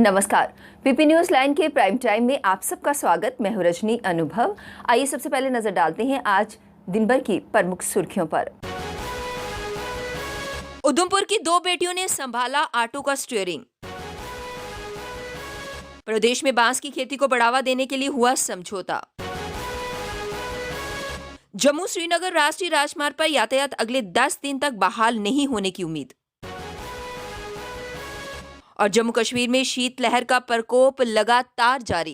नमस्कार। PP news line के prime time में आप सबका स्वागत। मैं हूं रजनी अनुभव। आइए सबसे पहले नजर डालते हैं आज दिन भर की प्रमुख सुर्खियों पर। उधमपुर की दो बेटियों ने संभाला ऑटो का स्टीयरिंग। प्रदेश में बांस की खेती को बढ़ावा देने के लिए हुआ समझौता। जम्मू श्रीनगर राष्ट्रीय राजमार्ग पर यातायात अगले 10 दिन तक बहाल नहीं होने की उम्मीद। और जम्मू कश्मीर में शीतलहर का प्रकोप लगातार जारी।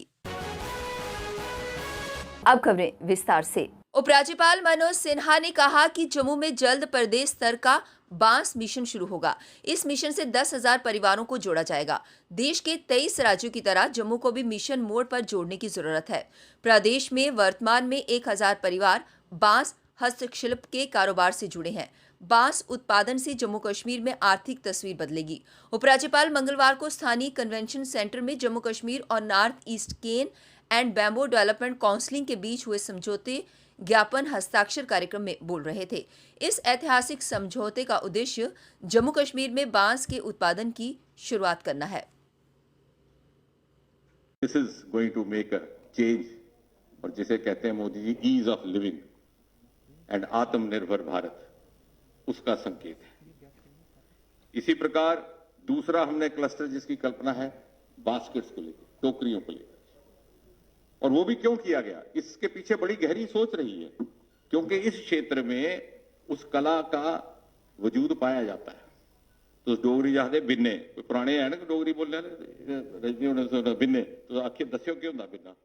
अब खबरें विस्तार से। उपराज्यपाल मनोज सिन्हा ने कहा कि जम्मू में जल्द प्रदेश स्तर का बांस मिशन शुरू होगा। इस मिशन से 10,000 परिवारों को जोड़ा जाएगा। देश के 23 राज्यों की तरह जम्मू को भी मिशन मोड पर जोड़ने की जरूरत है। प्रदेश में वर्तमान में 1,000 परिवार बांस हस्तशिल्प के कारोबार से जुड़े हैं। बांस उत्पादन से जम्मू कश्मीर में आर्थिक तस्वीर बदलेगी। उपराज्यपाल मंगलवार को स्थानीय कन्वेंशन सेंटर में जम्मू कश्मीर और North East Cane and Bamboo Development Council के बीच हुए समझौते ज्ञापन हस्ताक्षर कार्यक्रम में बोल रहे थे। इस ऐतिहासिक समझौते का उद्देश्य जम्मू कश्मीर में बांस के उत्पादन की शुरुआत करना है। This is going to make a change, और जिसे कहते हैं Modi ji ease of living and आत्मनिर्भर भारत, उसका संकेत है। इसी प्रकार दूसरा हमने क्लस्टर जिसकी कल्पना है बास्केट्स को लेकर, टोकरियों को लेकर, और वो भी क्यों किया गया, इसके पीछे बड़ी गहरी सोच रही है, क्योंकि इस क्षेत्र में उस कला का वजूद पाया जाता है। तो डोगरी जाते बिन्ने पुराने है ना, डोगरी बोलने बिन्ने, तो आखिर दस्यो क्यों होता बिन्ना।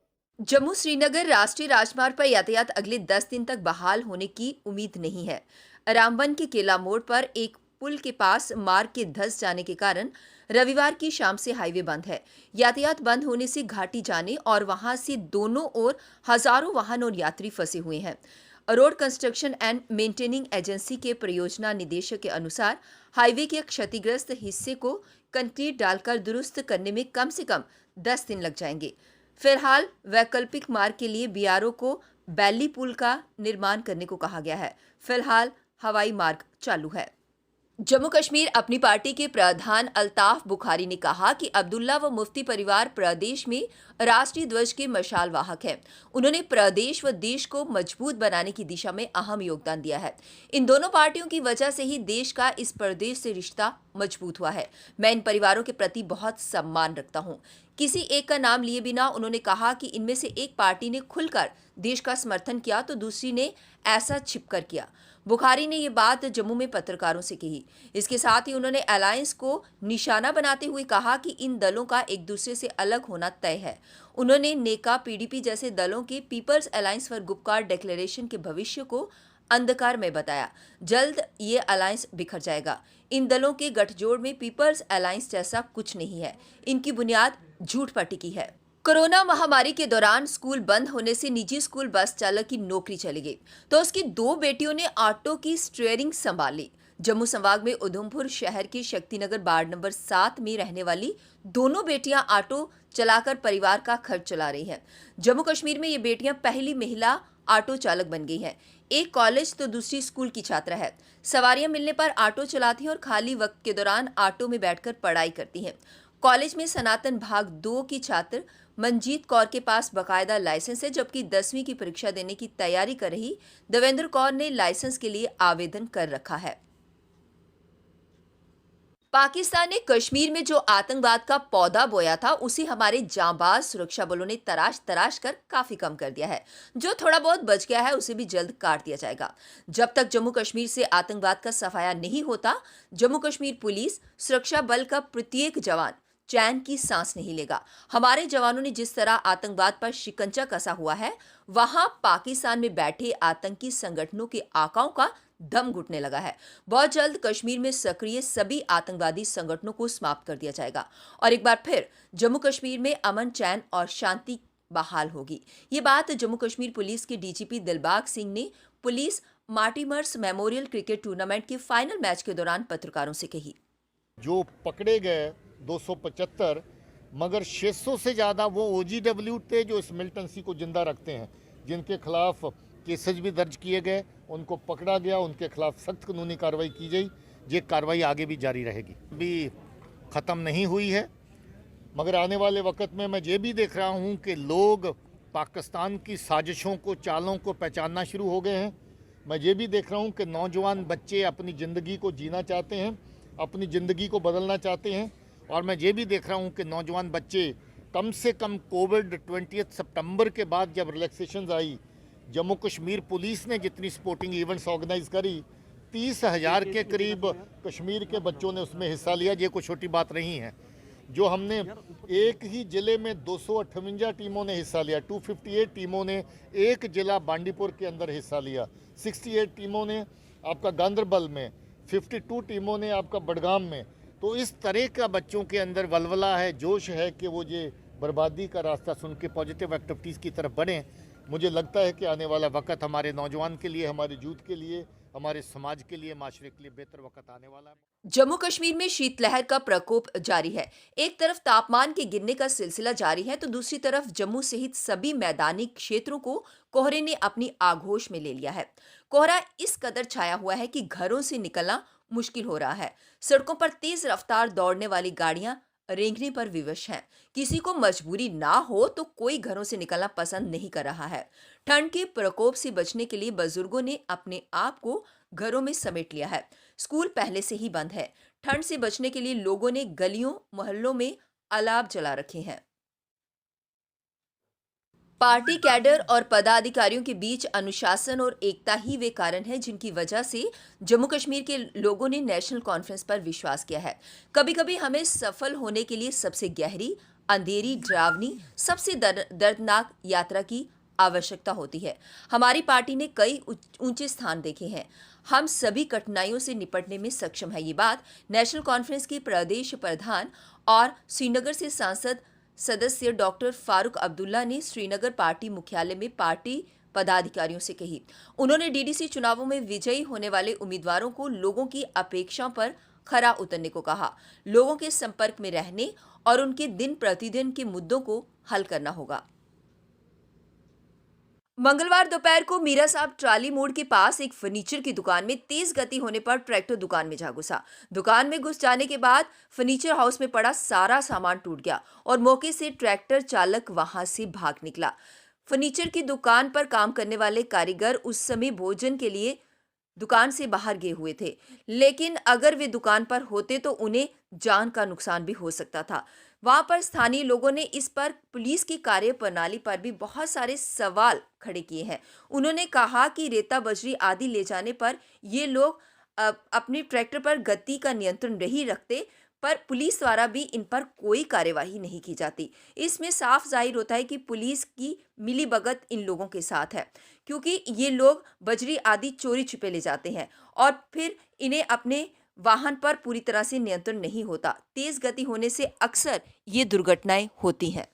जम्मू श्रीनगर राष्ट्रीय राजमार्ग पर यातायात अगले 10 दिन तक बहाल होने की उम्मीद नहीं है। रामबन के केला मोड़ पर एक पुल के पास मार्ग के धंस जाने के कारण रविवार की शाम से हाईवे बंद है। यातायात बंद होने से घाटी जाने और वहां से दोनों ओर हजारों वाहन और यात्री फंसे हुए हैं। Road construction and maintaining agency के परियोजना निदेशक के अनुसार हाईवे के क्षतिग्रस्त हिस्से को कंक्रीट डालकर दुरुस्त करने में कम से कम 10 दिन लग जाएंगे। फिलहाल वैकल्पिक मार्ग के लिए बीआरओ को बैली पुल का निर्माण करने को कहा गया है। फिलहाल हवाई मार्ग चालू है। जम्मू कश्मीर अपनी पार्टी के प्रधान अल्ताफ बुखारी ने कहा कि अब्दुल्ला व मुफ्ती परिवार प्रदेश में राष्ट्रीय ध्वज के मशाल वाहक हैं। उन्होंने प्रदेश व देश को मजबूत बनाने की दिशा में अहम योगदान दिया है। इन दोनों पार्टियों की वजह से ही देश का इस प्रदेश से रिश्ता मजबूत हुआ है। मैं इन परिवारों के प्रति बहुत सम्मान रखता हूं। किसी एक का नाम लिए बिना उन्होंने कहा कि इनमें से एक पार्टी ने खुलकर देश का समर्थन किया तो दूसरी ने ऐसा छिपकर किया। बुखारी ने ये बात जम्मू में पत्रकारों से कही। इसके साथ ही उन्होंने अलायंस को निशाना बनाते हुए कहा कि इन दलों का एक दूसरे से अलग होना तय है। उन्होंने नेका, पीडीपी जैसे दलों के People's Alliance for Gupkar Declaration के भविष्य को अंधकार में बताया। जल्द ये अलायंस बिखर जाएगा। इन दलों के गठजोड़ में पीपल्स अलायंस जैसा कुछ नहीं है। इनकी बुनियाद झूठ पर टिकी है। कोरोना महामारी के दौरान स्कूल बंद होने से निजी स्कूल बस चालक की नौकरी चली गई तो उसकी दो बेटियों ने ऑटो की स्टीयरिंग संभाली। जम्मू संभाग में उधमपुर शहर के शक्तिनगर वार्ड नंबर 7 में रहने वाली दोनों बेटियां ऑटो चलाकर परिवार का खर्च चला रही हैं। जम्मू कश्मीर में ये बेटियां पहली महिला ऑटो चालक बन गई हैं। एक कॉलेज तो दूसरी स्कूल की छात्रा है। सवारियां मिलने पर ऑटो चलाती हैं और खाली वक्त के दौरान ऑटो में बैठकर पढ़ाई करती हैं। कॉलेज में सनातन भाग 2 की छात्र मनजीत कौर के पास बकायदा लाइसेंस है, जबकि 10वीं की परीक्षा देने की तैयारी कर रही देवेंद्र कौर ने लाइसेंस के लिए आवेदन कर रखा है। पाकिस्तान ने कश्मीर में जो आतंकवाद का पौधा बोया था उसे हमारे जांबाज सुरक्षा बलों ने तराश तराश कर काफी कम कर दिया है। जो थोड़ा बहुत बच गया है उसे भी जल्द काट दिया जाएगा। जब तक जम्मू कश्मीर से आतंकवाद का सफाया नहीं होता, जम्मू कश्मीर पुलिस सुरक्षा बल का प्रत्येक जवान चैन की सांस नहीं लेगा। हमारे जवानों ने जिस तरह आतंकवाद पर शिकंजा कसा हुआ है, वहां पाकिस्तान में बैठे आतंकी संगठनों के आकाओं का दम घुटने लगा है। बहुत जल्द कश्मीर में सक्रिय सभी आतंकवादी संगठनों को समाप्त कर दिया जाएगा और एक बार फिर जम्मू कश्मीर में अमन, चैन और शांति बहाल होगी। ये बात जम्मू कश्मीर पुलिस के डीजीपी दिलबाग सिंह ने पुलिस मार्टिमर्स मेमोरियल क्रिकेट टूर्नामेंट के फाइनल मैच के दौरान पत्रकारों से कही। जो पकड़े गए 275, मगर 600 से ज़्यादा वो OGW थे जो इस मिलिटेंसी को जिंदा रखते हैं, जिनके खिलाफ केसेज भी दर्ज किए गए, उनको पकड़ा गया, उनके खिलाफ सख्त कानूनी कार्रवाई की गई। ये कार्रवाई आगे भी जारी रहेगी, भी ख़त्म नहीं हुई है। मगर आने वाले वक्त में मैं ये भी देख रहा हूँ कि लोग पाकिस्तान की साजिशों को, चालों को पहचानना शुरू हो गए हैं। मैं ये भी देख रहा हूँ कि नौजवान बच्चे अपनी ज़िंदगी को जीना चाहते हैं, अपनी ज़िंदगी को बदलना चाहते हैं। और मैं ये भी देख रहा हूँ कि नौजवान बच्चे कम से कम कोविड 20 सितंबर के बाद जब रिलैक्सेशंस आई, जम्मू कश्मीर पुलिस ने जितनी स्पोर्टिंग इवेंट्स ऑर्गेनाइज करी, 30,000 के करीब कश्मीर के बच्चों ने उसमें हिस्सा लिया। ये कोई छोटी बात नहीं है। जो हमने एक ही ज़िले में 258 टीमों ने हिस्सा लिया, 258 टीमों ने एक ज़िला बांडीपुर के अंदर हिस्सा लिया, 68 टीमों ने आपका गांदरबल में, 52 टीमों ने आपका बडगाम में। तो इस तरह का बच्चों के अंदर वलवला है, जोश है कि वो ये बर्बादी का रास्ता सुन के पॉजिटिव एक्टिविटीज़ की तरफ बढ़ें। मुझे लगता है कि आने वाला वक्त हमारे नौजवान के लिए, हमारे यूथ के लिए, हमारे समाज के लिए, माशरे के लिए बेहतर वक्त आने वाला है। जम्मू कश्मीर में शीतलहर का प्रकोप जारी है। एक तरफ तापमान के गिरने का सिलसिला जारी है तो दूसरी तरफ जम्मू सहित सभी मैदानी क्षेत्रों को कोहरे ने अपनी आगोश में ले लिया है। कोहरा इस कदर छाया हुआ है कि घरों से निकलना मुश्किल हो रहा है। सड़कों पर तेज रफ्तार दौड़ने वाली गाड़ियां रेंगने पर विवश हैं। किसी को मजबूरी ना हो तो कोई घरों से निकलना पसंद नहीं कर रहा है। ठंड के प्रकोप से बचने के लिए बुजुर्गों ने अपने आप को घरों में समेट लिया है। स्कूल पहले से ही बंद है। ठंड से बचने के लिए लोगों ने गलियों मोहल्लों में अलाव जला रखे हैं। पार्टी कैडर और पदाधिकारियों के बीच अनुशासन और एकता ही वे कारण है जिनकी वजह से जम्मू कश्मीर के लोगों ने नेशनल कॉन्फ्रेंस पर विश्वास किया है। कभी कभी हमें सफल होने के लिए सबसे गहरी, अंधेरी, डरावनी, सबसे दर्दनाक यात्रा की आवश्यकता होती है। हमारी पार्टी ने कई ऊंचे स्थान देखे हैं। हम सभी कठिनाइयों से निपटने में सक्षम है। ये बात नेशनल कॉन्फ्रेंस के प्रदेश प्रधान और श्रीनगर से सांसद सदस्य डॉक्टर फारूक अब्दुल्ला ने श्रीनगर पार्टी मुख्यालय में पार्टी पदाधिकारियों से कही। उन्होंने डीडीसी चुनावों में विजयी होने वाले उम्मीदवारों को लोगों की अपेक्षाओं पर खरा उतरने को कहा। लोगों के संपर्क में रहने और उनके दिन प्रतिदिन के मुद्दों को हल करना होगा। मंगलवार दोपहर को मीरा साहब ट्राली मोड़ के पास एक फर्नीचर की दुकान में तेज गति होने पर ट्रैक्टर दुकान में जा घुसा। दुकान में घुस जाने के बाद फर्नीचर हाउस में पड़ा सारा सामान टूट गया और मौके से ट्रैक्टर चालक वहां से भाग निकला। फर्नीचर की दुकान पर काम करने वाले कारीगर उस समय भोजन के लिए दुकान से बाहर गए हुए थे, लेकिन अगर वे दुकान पर होते तो उन्हें जान का नुकसान भी हो सकता था। वहां पर स्थानीय लोगों ने इस पर पुलिस की कार्यप्रणाली पर भी बहुत सारे सवाल खड़े किए हैं। उन्होंने कहा कि रेता, बजरी आदि ले जाने पर ये लोग अपने ट्रैक्टर पर गति का नियंत्रण नहीं रखते, पर पुलिस द्वारा भी इन पर कोई कार्यवाही नहीं की जाती। इसमें साफ जाहिर होता है कि पुलिस की मिलीभगत इन लोगों के साथ है, क्योंकि ये लोग बजरी आदि चोरी छिपे ले जाते हैं और फिर इन्हें अपने वाहन पर पूरी तरह से नियंत्रण नहीं होता। तेज गति होने से अक्सर ये दुर्घटनाएं होती हैं।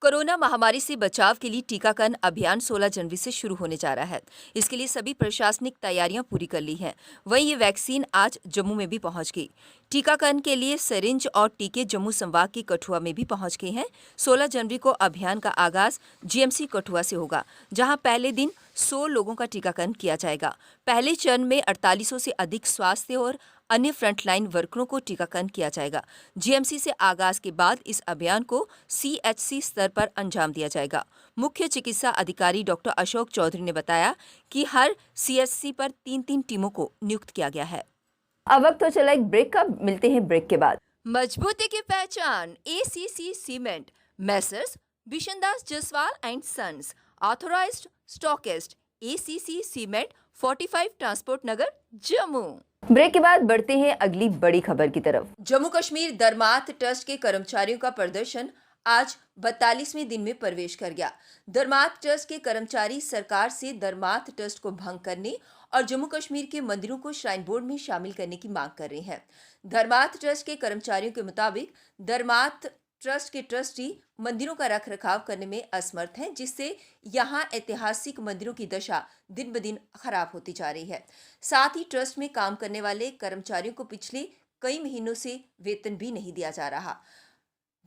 कोरोना महामारी से बचाव के लिए टीकाकरण अभियान 16 जनवरी से शुरू होने जा रहा है। इसके लिए सभी प्रशासनिक तैयारियां पूरी कर ली हैं। वहीं ये वैक्सीन आज जम्मू में भी पहुंच गई। टीकाकरण के लिए सिरिंज और टीके जम्मू संभाग के कठुआ में भी पहुंच गए हैं। 16 जनवरी को अभियान का आगाज जीएमसी कठुआ से होगा, जहां पहले दिन 100 लोगों का टीकाकरण किया जाएगा। पहले चरण में 4800 से अधिक स्वास्थ्य और अन्य फ्रंटलाइन वर्करों को टीकाकरण किया जाएगा। जीएमसी से आगाज के बाद इस अभियान को सीएचसी स्तर पर अंजाम दिया जाएगा। मुख्य चिकित्सा अधिकारी डॉक्टर अशोक चौधरी ने बताया कि हर सीएचसी पर 3-3 टीमों को नियुक्त किया गया है। अब वक्त तो चला एक ब्रेक का, मिलते हैं ब्रेक के बाद। मजबूती की पहचान ACC cement, Messrs Bishandas Jaswal and Sons, authorised stockist, ACC cement, 45 Transport Nagar, Jammu. Break के बाद बढ़ते हैं अगली बड़ी खबर की तरफ। जम्मू कश्मीर धर्मार्थ ट्रस्ट के कर्मचारियों का प्रदर्शन आज 42वें दिन में प्रवेश कर गया। धर्मार्थ ट्रस्ट के कर्मचारी सरकार से धर्मार्थ ट्रस्ट को भंग करने और जम्मू कश्मीर के मंदिरों को श्राइन बोर्ड में शामिल करने की मांग कर रहे हैं। धर्मार्थ ट्रस्ट के कर्मचारियों के मुताबिक धर्मार्थ ट्रस्ट के ट्रस्टी मंदिरों का रखरखाव करने में असमर्थ हैं, जिससे यहां ऐतिहासिक मंदिरों की दशा दिन ब दिन खराब होती जा रही है। साथ ही ट्रस्ट में काम करने वाले कर्मचारियों को पिछले कई महीनों से वेतन भी नहीं दिया जा रहा,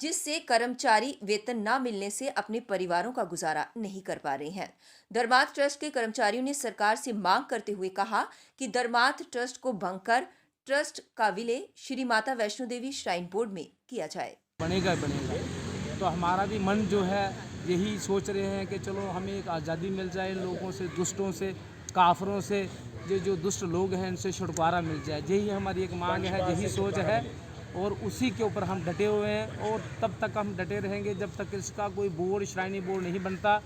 जिससे कर्मचारी वेतन न मिलने से अपने परिवारों का गुजारा नहीं कर पा रहे हैं। धर्मार्थ ट्रस्ट के कर्मचारियों ने सरकार से मांग करते हुए कहा कि धर्मार्थ ट्रस्ट को भंग कर ट्रस्ट का विलय श्री माता वैष्णो देवी श्राइन बोर्ड में किया जाए। बनेगा बनेगा। तो हमारा भी मन जो है यही सोच रहे हैं कि चलो हमें एक आज़ादी मिल जाए, लोगों से, दुष्टों से, काफरों से, जो दुष्ट लोग हैं इनसे छुटकारा मिल जाए। यही हमारी एक मांग है, यही सोच है और उसी के ऊपर हम डटे हुए हैं और तब तक हम डटे रहेंगे जब तक इसका कोई बोर्ड, श्राइनी बोर्ड नहीं बनता।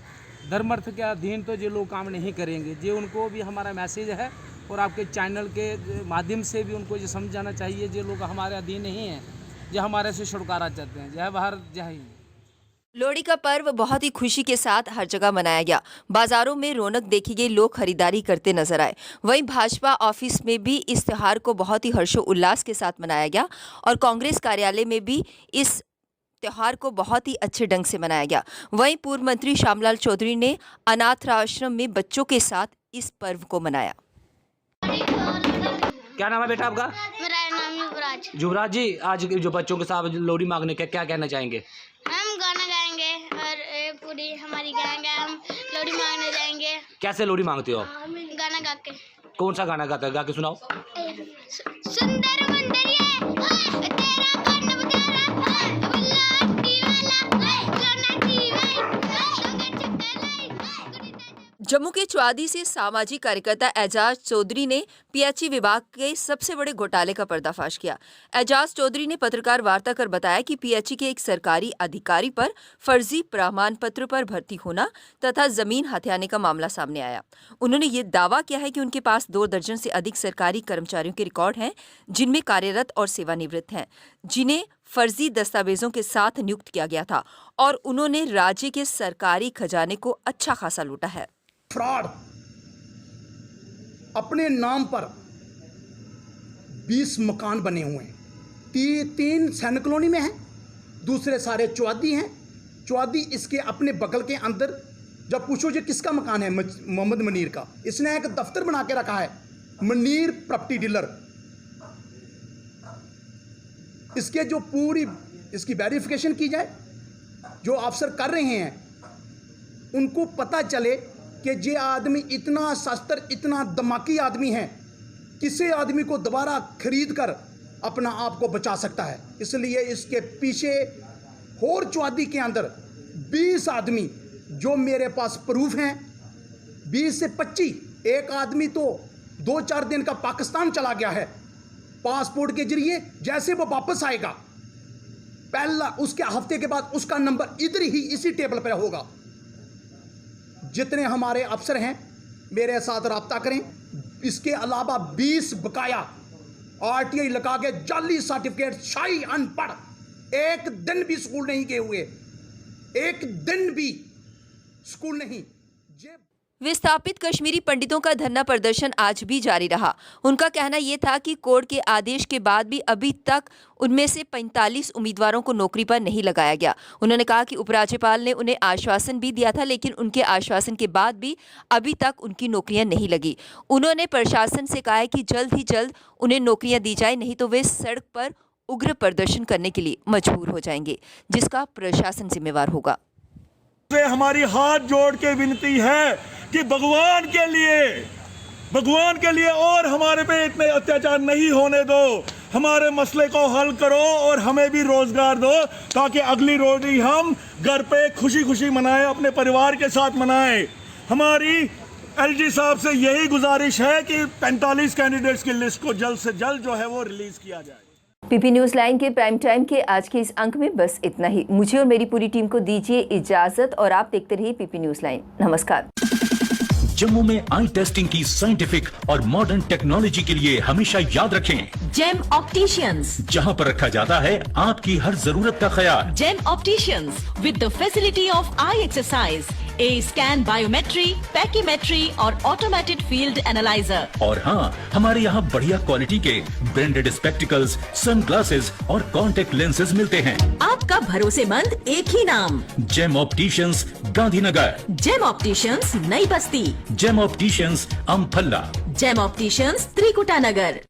धर्मार्थ के अधीन तो ये लोग काम नहीं करेंगे। ये उनको भी हमारा मैसेज है और आपके चैनल के माध्यम से भी उनको ये समझाना चाहिए ये लोग हमारे अधीन नहीं हैं, ये हमारे से छुटकारा चाहते हैं। जय भारत, जय हिंद। लोहड़ी का पर्व बहुत ही खुशी के साथ हर जगह मनाया गया। बाजारों में रौनक देखी गई, लोग खरीदारी करते नजर आए। वहीं भाजपा ऑफिस में भी इस त्योहार को बहुत ही हर्षोल्लास के साथ मनाया गया और कांग्रेस कार्यालय में भी इस त्योहार को बहुत ही अच्छे ढंग से मनाया गया। वहीं पूर्व मंत्री श्यामलाल चौधरी ने अनाथ आश्रम में बच्चों के साथ इस पर्व को मनाया। क्या नाम है बेटा आपका? मेरा नाम युवराज। युवराज जी, आज जो बच्चों के साथ लोहड़ी मांगने का क्या कहना चाहेंगे? हम गाना गाएंगे और पूरी हमारी गैंग है, हम लोहड़ी मांगने जाएंगे। कैसे लोहड़ी मांगते हो? गाना गा के। कौन सा गाना गाते हो? गा के सुनाओ। सुंदर मुंदरिए तेरा कौन बुझारा बुल्ला वाला जम्मू के चौआदी से सामाजिक कार्यकर्ता एजाज चौधरी ने पीएचई विभाग के सबसे बड़े घोटाले का पर्दाफाश किया। एजाज चौधरी ने पत्रकार वार्ता कर बताया कि पीएचई के एक सरकारी अधिकारी पर फर्जी प्रमाण पत्र पर भर्ती होना तथा जमीन हथियाने का मामला सामने आया। उन्होंने ये दावा किया है कि उनके पास 2 दर्जन से अधिक सरकारी कर्मचारियों के रिकॉर्ड हैं जिनमें कार्यरत और सेवानिवृत्त हैं, जिन्हें फर्जी दस्तावेजों के साथ नियुक्त किया गया था और उन्होंने राज्य के सरकारी खजाने को अच्छा खासा लूटा है। फ्रॉड अपने नाम पर 20 मकान बने हुए हैं। 3 सैनिक कॉलोनी में हैं, दूसरे सारे चौआदी हैं। चौआदी इसके अपने बगल के अंदर, जब पूछो ये किसका मकान है, मोहम्मद मनीर का, इसने एक दफ्तर बना के रखा है, मनीर प्रॉपर्टी डीलर। इसके जो पूरी इसकी वेरिफिकेशन की जाए, जो अफसर कर रहे हैं उनको पता चले कि ये आदमी इतना शस्त्र, इतना दिमागी आदमी है, किसी आदमी को दोबारा खरीद कर अपना आप को बचा सकता है। इसलिए इसके पीछे और चौआदी के अंदर 20 आदमी जो मेरे पास प्रूफ हैं, 20 से 25। एक आदमी तो 2-4 दिन का पाकिस्तान चला गया है पासपोर्ट के जरिए। जैसे वो वापस आएगा, पहला उसके हफ्ते के बाद उसका नंबर इधर ही इसी टेबल पर होगा। जितने हमारे अफसर हैं मेरे साथ रब्ता करें। इसके अलावा 20 बकाया आरटीआई लगा के जाली सर्टिफिकेट, शाही अनपढ़, एक दिन भी स्कूल नहीं गए हुए, एक दिन भी स्कूल नहीं। विस्थापित कश्मीरी पंडितों का धरना प्रदर्शन आज भी जारी रहा। उनका कहना यह था कि कोर्ट के आदेश के बाद भी अभी तक उनमें से 45 उम्मीदवारों को नौकरी पर नहीं लगाया गया। उन्होंने कहा कि उपराज्यपाल ने उन्हें आश्वासन भी दिया था, लेकिन उनके आश्वासन के बाद भी अभी तक उनकी नौकरियां नहीं लगी। उन्होंने प्रशासन से कहा है कि जल्द ही जल्द उन्हें नौकरियां दी जाए, नहीं तो वे सड़क पर उग्र प्रदर्शन करने के लिए मजबूर हो जाएंगे, जिसका प्रशासन जिम्मेवार होगा। हमारी हाथ जोड़ के विनती है कि भगवान के लिए और हमारे पे इतने अत्याचार नहीं होने दो, हमारे मसले को हल करो और हमें भी रोजगार दो, ताकि अगली रोटी हम घर पे खुशी खुशी मनाएं, अपने परिवार के साथ मनाएं। हमारी एलजी साहब से यही गुजारिश है कि 45 कैंडिडेट्स की लिस्ट को जल्द से जल्द जो है वो रिलीज किया जाए। पीपी न्यूज़ लाइन के प्राइम टाइम के आज के इस अंक में बस इतना ही। मुझे और मेरी पूरी टीम को दीजिए इजाजत और आप देखते रहिए पीपी न्यूज़ लाइन। नमस्कार। जम्मू में आई टेस्टिंग की साइंटिफिक और मॉडर्न टेक्नोलॉजी के लिए हमेशा याद रखें जेम ऑप्टिशियंस, जहां पर रखा जाता है आपकी हर जरूरत का ख्याल। Gem opticians with the facility of eye exercise, a scan, biometry, pachymetry और ऑटोमेटेड फील्ड एनालाइजर। और हाँ, हमारे यहाँ बढ़िया क्वालिटी के ब्रांडेड स्पेक्टिकल्स, सनग्लासेस और कॉन्टेक्ट लेंसेज मिलते हैं। आपका भरोसेमंद एक ही नाम, Gem Opticians, Gandhinagar. Gem Opticians, Nai Basti. Gem Opticians, Amphalla. Gem Opticians, Trikuta नगर।